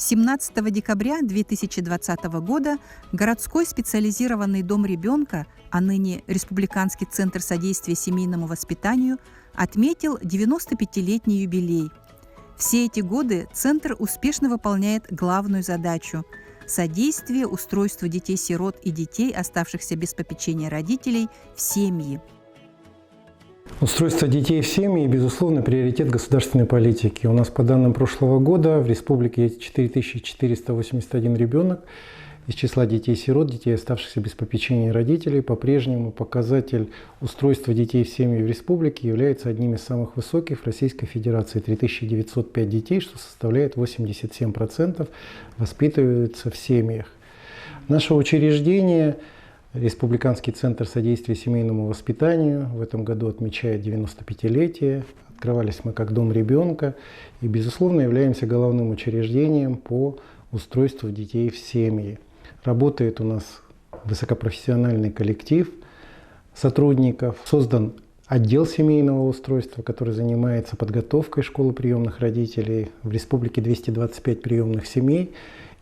17 декабря 2020 года городской специализированный дом ребенка, а ныне Республиканский центр содействия семейному воспитанию, отметил 95-летний юбилей. Все эти годы центр успешно выполняет главную задачу – содействие устройству детей-сирот и детей, оставшихся без попечения родителей, в семьи. Устройство детей в семьи – безусловно, приоритет государственной политики. У нас по данным прошлого года в республике есть 4481 ребенок. Из числа детей-сирот, детей, оставшихся без попечения родителей, по-прежнему показатель устройства детей в семьи в республике является одним из самых высоких в Российской Федерации. 3905 детей, что составляет 87%, воспитываются в семьях. Наше учреждение, Республиканский центр содействия семейному воспитанию, в этом году отмечает 95-летие. Открывались мы как дом ребенка и, безусловно, являемся головным учреждением по устройству детей в семьи. Работает у нас высокопрофессиональный коллектив сотрудников. Создан отдел семейного устройства, который занимается подготовкой школы приемных родителей. В республике 225 приемных семей.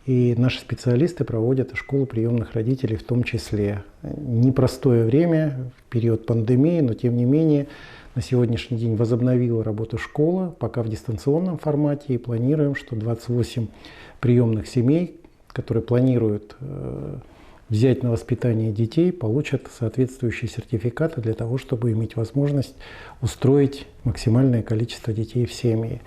И наши специалисты проводят и школу приемных родителей в том числе. Непростое время, в период пандемии, но тем не менее на сегодняшний день возобновила работу школа, пока в дистанционном формате, и планируем, что 28 приемных семей, которые планируют взять на воспитание детей, получат соответствующие сертификаты для того, чтобы иметь возможность устроить максимальное количество детей в семьи.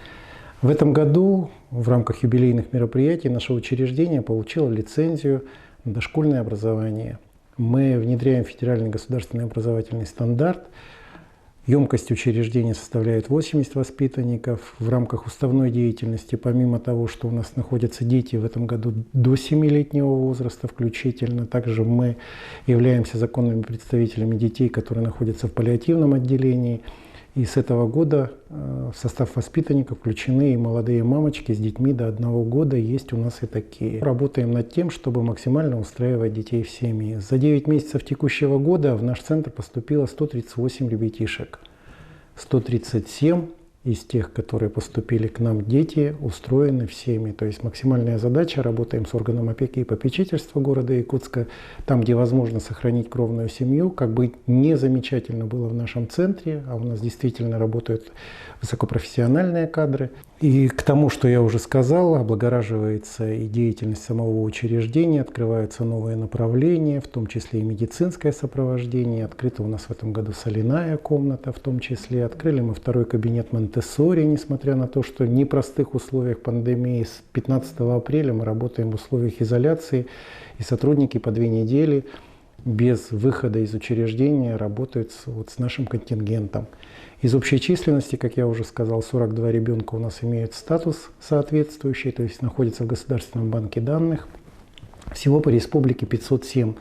В этом году в рамках юбилейных мероприятий наше учреждение получило лицензию на дошкольное образование. Мы внедряем федеральный государственный образовательный стандарт. Емкость учреждения составляет 80 воспитанников. В рамках уставной деятельности, помимо того, что у нас находятся дети в этом году до 7-летнего возраста включительно, также мы являемся законными представителями детей, которые находятся в паллиативном отделении. И с этого года в состав воспитанников включены и молодые мамочки с детьми до 1 года, есть у нас и такие. Работаем над тем, чтобы максимально устраивать детей в семьи. За 9 месяцев текущего года в наш центр поступило 138 ребятишек. 137 из тех, которые поступили к нам, дети устроены в семьи. То есть максимальная задача, работаем с органом опеки и попечительства города Якутска, там, где возможно сохранить кровную семью, как бы не замечательно было в нашем центре, а у нас действительно работают высокопрофессиональные кадры. И к тому, что я уже сказал, облагораживается и деятельность самого учреждения, открываются новые направления, в том числе и медицинское сопровождение. Открыта у нас в этом году соляная комната, в том числе. Открыли мы 2-й кабинет Монтессори, несмотря на то, что в непростых условиях пандемии. С 15 апреля мы работаем в условиях изоляции, и сотрудники по 2 недели без выхода из учреждения работают с нашим контингентом. Из общей численности, как я уже сказал, 42 ребенка у нас имеют статус соответствующий, то есть находятся в Государственном банке данных. Всего по республике 507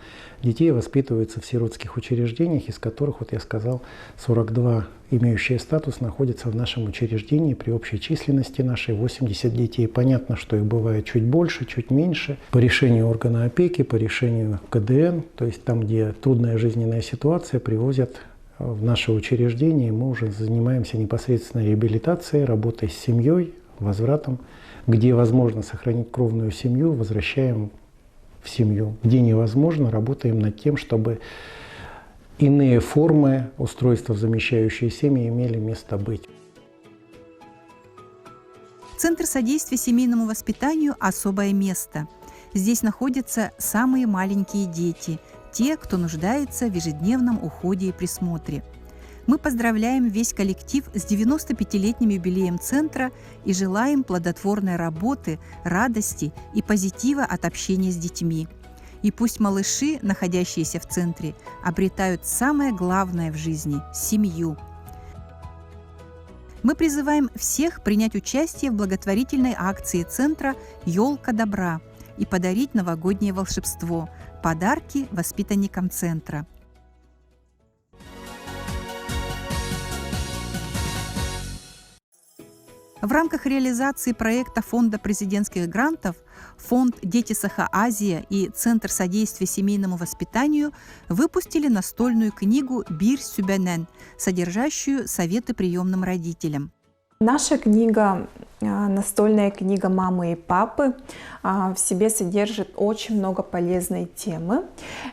детей воспитываются в сиротских учреждениях, из которых, вот я сказал, 42 имеющие статус находятся в нашем учреждении. При общей численности нашей 80 детей. Понятно, что их бывает чуть больше, чуть меньше. По решению органа опеки, по решению КДН, то есть там, где трудная жизненная ситуация, привозят в наше учреждение. Мы уже занимаемся непосредственно реабилитацией, работой с семьей, возвратом. Где возможно сохранить кровную семью, возвращаем в семью. Где невозможно, работаем над тем, чтобы иные формы устройства в замещающие семьи имели место быть. Центр содействия семейному воспитанию – особое место. Здесь находятся самые маленькие дети, те, кто нуждается в ежедневном уходе и присмотре. Мы поздравляем весь коллектив с 95-летним юбилеем центра и желаем плодотворной работы, радости и позитива от общения с детьми. И пусть малыши, находящиеся в центре, обретают самое главное в жизни – семью. Мы призываем всех принять участие в благотворительной акции центра «Елка добра» и подарить новогоднее волшебство – подарки воспитанникам центра. В рамках реализации проекта Фонда президентских грантов Фонд «Дети Саха-Азия» и Центр содействия семейному воспитанию выпустили настольную книгу «Бир Сюбенен», содержащую советы приемным родителям. Наша книга, настольная книга «Мамы и папы», в себе содержит очень много полезной темы.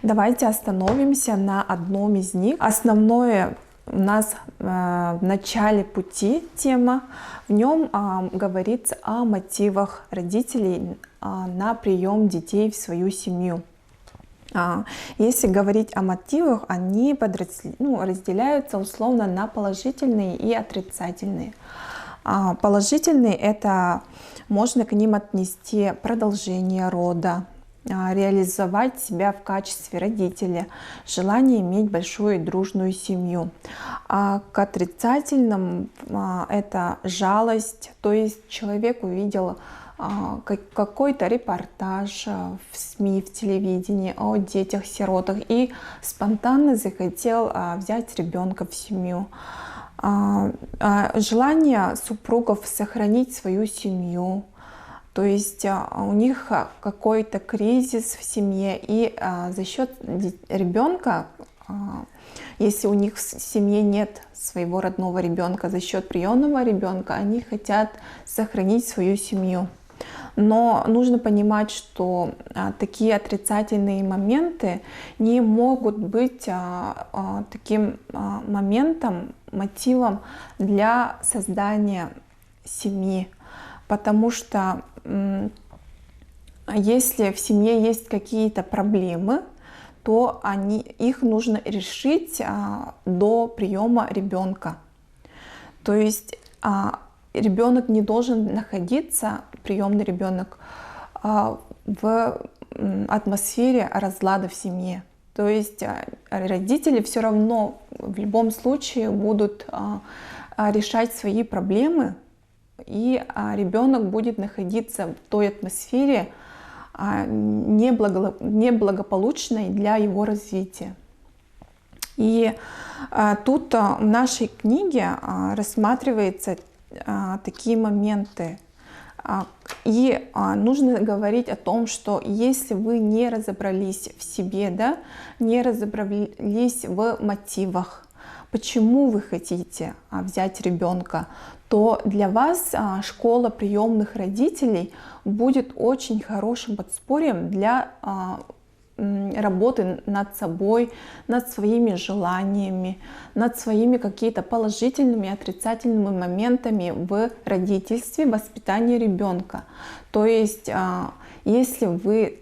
Давайте остановимся на одном из них. Основное у нас в начале пути тема. В нем говорится о мотивах родителей на прием детей в свою семью. Если говорить о мотивах, они разделяются условно на положительные и отрицательные. Положительные — это можно к ним отнести продолжение рода, реализовать себя в качестве родителя, желание иметь большую и дружную семью. А к отрицательным это жалость, то есть человек увидел какой-то репортаж в СМИ, в телевидении о детях-сиротах и спонтанно захотел взять ребенка в семью. Желание супругов сохранить свою семью, то есть у них какой-то кризис в семье, и за счет ребенка, если у них в семье нет своего родного ребенка, за счет приемного ребенка они хотят сохранить свою семью. Но нужно понимать, что такие отрицательные моменты не могут быть таким моментом, мотивом для создания семьи. Потому что если в семье есть какие-то проблемы, то их нужно решить до приема ребенка. То есть ребенок не должен находиться, приемный ребенок, в атмосфере разлада в семье. То есть родители все равно в любом случае будут решать свои проблемы, и ребенок будет находиться в той атмосфере неблагополучной для его развития. И тут в нашей книге рассматриваются такие моменты. И нужно говорить о том, что если вы не разобрались в себе, не разобрались в мотивах, почему вы хотите взять ребенка, то для вас школа приемных родителей будет очень хорошим подспорьем для работы над собой, над своими желаниями, над своими какими-то положительными и отрицательными моментами в родительстве, воспитании ребенка. То есть, если вы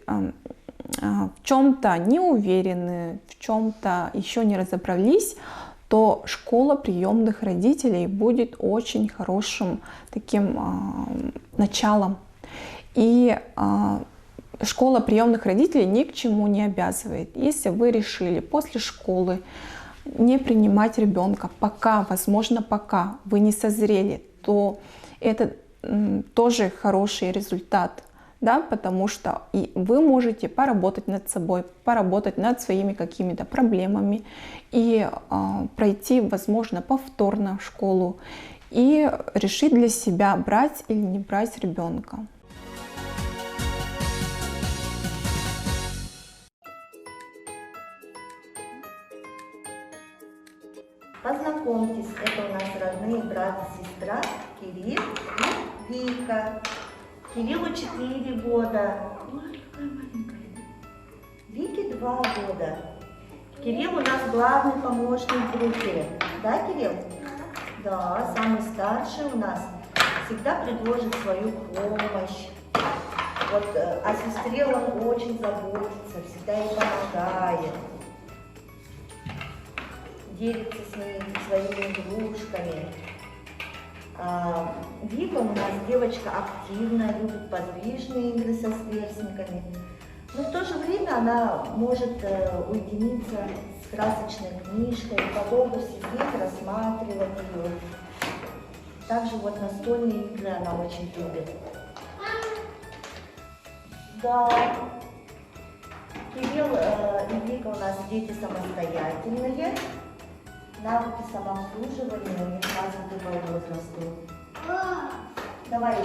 в чем-то не уверены, в чем-то еще не разобрались, то школа приемных родителей будет очень хорошим таким началом. И школа приемных родителей ни к чему не обязывает. Если вы решили после школы не принимать ребенка, возможно, пока вы не созрели, то это тоже хороший результат, потому что и вы можете поработать над собой, поработать над своими какими-то проблемами и пройти, возможно, повторно в школу и решить для себя, брать или не брать ребенка. Познакомьтесь, это у нас родные брат и сестра Кирилл и Вика. Кириллу 4 года. Ой, какая маленькая. Вике 2 года. Кирилл у нас главный помощник в группе. Да, Кирилл? Да, самый старший у нас. Всегда предложит свою помощь. Вот о сестре он очень заботится, всегда ей помогает. Делится с ней своими игрушками. Вика у нас девочка активная, любит подвижные игры со сверстниками. Но в то же время она может уединиться с красочной книжкой, подолгу сидеть, рассматривать ее. Также вот настольные игры она очень любит. Да, Кирилл и Вика у нас дети самостоятельные. Навыки самообслуживания у них развиты по возрасту. Давай,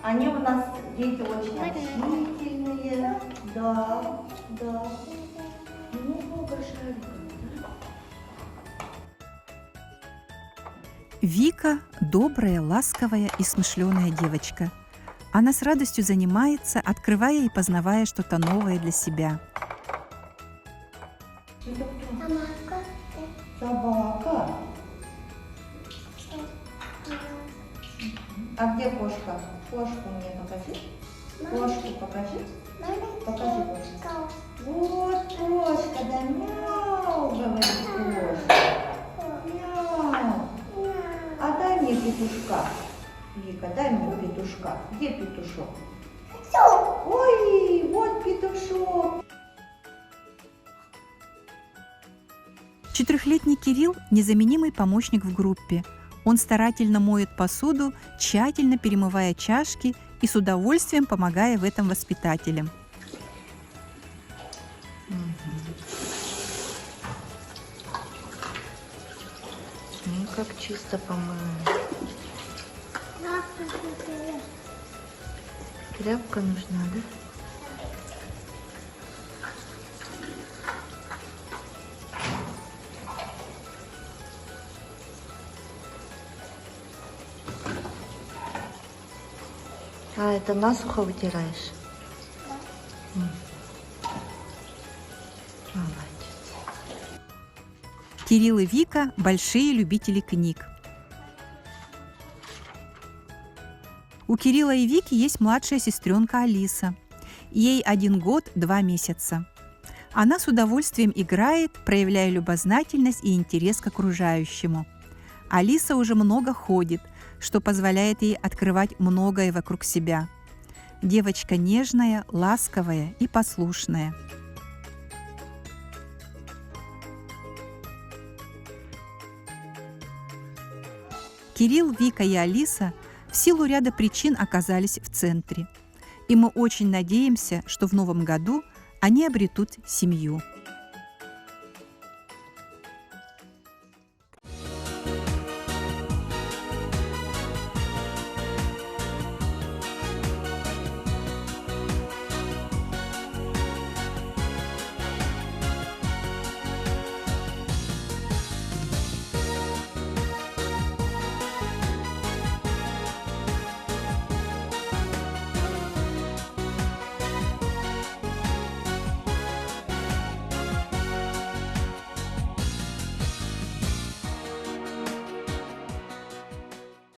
Они у нас дети очень общительные. Да, да. Ну, большая рыба, да? Вика – добрая, ласковая и смышленая девочка. Она с радостью занимается, открывая и познавая что-то новое для себя. Собака. А где кошка? Кошку мне покажи. Кошку покажи. Покажи кошку. Вот кошка, да мяу, говорит кошка. Мяу. А дай мне петушка. Вика, дай мне петушка. Где петушок? Ой, вот петушок. 4-летний Кирилл – незаменимый помощник в группе. Он старательно моет посуду, тщательно перемывая чашки и с удовольствием помогая в этом воспитателям. Ну, как чисто помыла. Тряпка нужна, да? А, это насухо вытираешь? Да. Молодец. Кирилл и Вика – большие любители книг. У Кирилла и Вики есть младшая сестренка Алиса. Ей 1 год 2 месяца. Она с удовольствием играет, проявляя любознательность и интерес к окружающему. Алиса уже много ходит, что позволяет ей открывать многое вокруг себя. Девочка нежная, ласковая и послушная. Кирилл, Вика и Алиса в силу ряда причин оказались в центре. И мы очень надеемся, что в новом году они обретут семью.